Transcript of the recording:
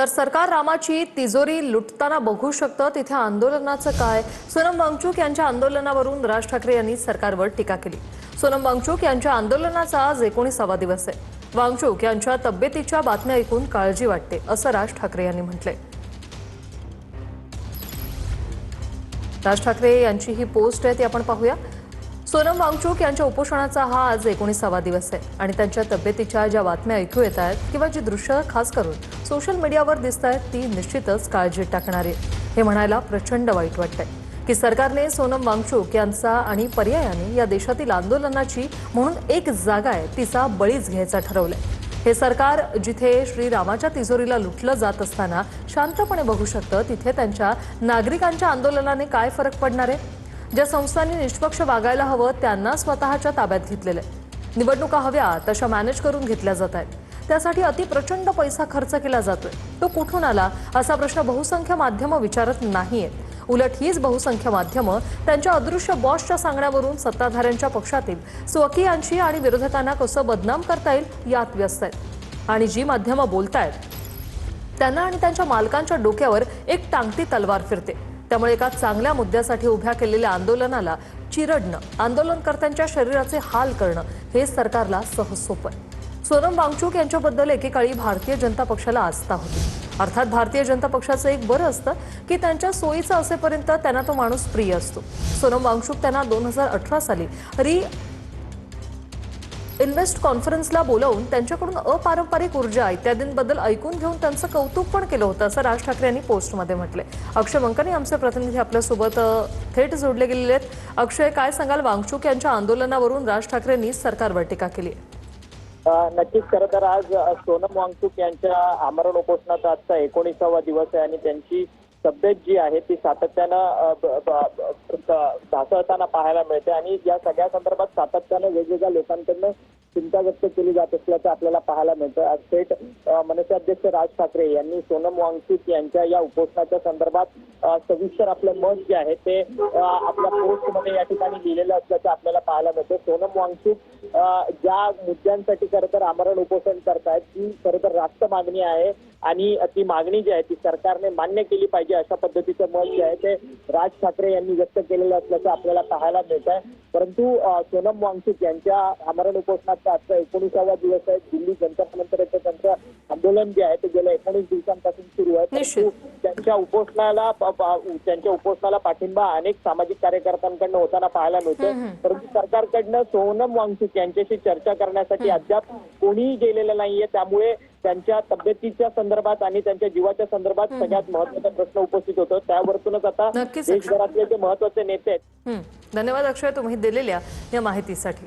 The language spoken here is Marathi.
तर सरकार रामाची तिजोरी लुटताना बघू शकतं, तिथे आंदोलनाचं काय? सोनम वांगचुक यांच्या आंदोलनावरून राज ठाकरे यांनी सरकारवर टीका केली। सोनम वांगचुक यांच्या आंदोलनाचा आज 19वा दिवस आहे। वांगचुक यांच्या तब्येतीच्या बातम्या ऐकून काळजी वाटते, असं राज ठाकरे यांनी म्हटलंय। राज ठाकरे यांची ही पोस्ट आहे ती आपण पाहूया। सोनम वांगचुक यांच्या उपोषणाचा हा आज 19वा दिवस आहे आणि त्यांच्या तब्येतीच्या ज्या बातम्या ऐकू येत आहेत किंवा जी दृश्य खास करून सोशल मीडियावर दिसत आहेत ती निश्चितच काळजी टाकणारी। हे म्हणायला प्रचंड वाईट वाटतंय की सरकारने सोनम वांगचुक यांचा आणि पर्यायाने या देशातील आंदोलनाची म्हणून एक जागा आहे तिचा बळीच घ्यायचा ठरवलंय। हे सरकार जिथे श्रीरामाच्या तिजोरीला लुटलं जात असताना शांतपणे बघू शकतं, तिथे त्यांच्या नागरिकांच्या आंदोलनाने काय फरक पडणार आहे? ज्या संस्थांनी निष्पक्ष वागायला हवं त्यांना स्वतःच्या ताब्यात घेतलेलं आहे। निवडणुका हव्या तशा मॅनेज करून घेतल्या जात आहेत, त्यासाठी अतिप्रचंड पैसा खर्च केला जातोय। तो कुठून आला असा प्रश्न बहुसंख्य माध्यमं विचारत नाहीयेत। उलट हीच बहुसंख्य माध्यमं त्यांच्या अदृश्य बॉसच्या सांगण्यावरून सत्ताधाऱ्यांच्या पक्षातील स्वकीयांची आणि विरोधकांना कसं बदनाम करता येईल यात व्यस्त आहेत। आणि जी माध्यमं बोलतायत त्यांना आणि त्यांच्या मालकांच्या डोक्यावर एक टांगती तलवार फिरते। त्यामुळे एका चांगल्या मुद्द्यासाठी उभ्या केलेल्या आंदोलनाला चिरडणं, आंदोलनकर्त्यांच्या शरीराचे हाल करणं हे सरकारला सहज सोपं आहे। सोनम वांगचुक यांच्याबद्दल एकेकाळी भारतीय जनता पक्षाला आस्था होती। अर्थात भारतीय जनता पक्षाचं एक बरं असतं की त्यांच्या सोयीचं असेपर्यंत त्यांना तो माणूस प्रिय असतो। सोनम वांगचुक त्यांना 2018 साली इन्व्हेस्ट कॉन्फरन्सला बोलावून त्यांच्याकडून अपारंपरिक ऊर्जा इत्यादींबद्दल ऐकून घेऊन त्यांचं कौतुक पण केलं होतं, असं राज ठाकरे यांनी पोस्टमध्ये म्हटलंय। अक्षय मंकनी आमचे प्रतिनिधी आपल्यासोबत थेट जोडले गेलेले आहेत। अक्षय, काय सांगाल, वांगचुक यांच्या आंदोलनावरून राज ठाकरेंनी सरकारवर टीका केली आहे? नक्कीच, खरं तर आज सोनम वांगचुक यांच्या आमरण उपोषणाचा आजचा 19वा दिवस आहे आणि त्यांची तब्येत जी आहे ती सातत्यानं ढासळताना पाहायला मिळते आणि या सगळ्या संदर्भात सातत्यानं वेगवेगळ्या लोकांकडून चिंता व्यक्त केली जात असल्याचं आपल्याला पाहायला मिळतं। आज थेट मनसे अध्यक्ष राज ठाकरे यांनी सोनम वांगचुक यांच्या या उपोषणाच्या संदर्भात सविस्तर आपलं मत जे आहे ते आपल्या पोस्टमध्ये या ठिकाणी लिहिलेलं असल्याचं आपल्याला पाहायला मिळतं। सोनम वांगचुक ज्या मुद्द्यांसाठी खरं तर आमरण उपोषण करतायत ती खरं तर रास्त मागणी आहे आणि ती मागणी जी आहे ती सरकारने मान्य केली पाहिजे अशा पद्धतीचं मत जे आहे ते राज ठाकरे यांनी व्यक्त केलेलं असल्याचं आपल्याला पाहायला मिळत आहे। परंतु सोनम वांगचुक यांच्या आमरण उपोषणाचा आजचा 19वा दिवस आहे। दिल्ली जंतर मंतर येथे त्यांचं आंदोलन जे आहे ते गेल्या 19 दिवसांपासून सुरू आहे। परंतु त्यांच्या उपोषणाला पाठिंबा अनेक सामाजिक कार्यकर्त्यांकडनं होताना पाहायला मिळतो। परंतु सरकारकडनं सोनम वांगचुक यांच्याशी चर्चा करण्यासाठी अद्याप कोणीही गेलेलं नाहीये। त्यामुळे त्यांच्या तब्येतीच्या संदर्भात आणि त्यांच्या जीवाच्या संदर्भात सगळ्यात महत्त्वाचा प्रश्न उपस्थित होतो। त्यावरतूनच आता देशभरातले जे महत्त्वाचे नेते आहेत। धन्यवाद अक्षय, तुम्ही दिलेल्या या माहितीसाठी।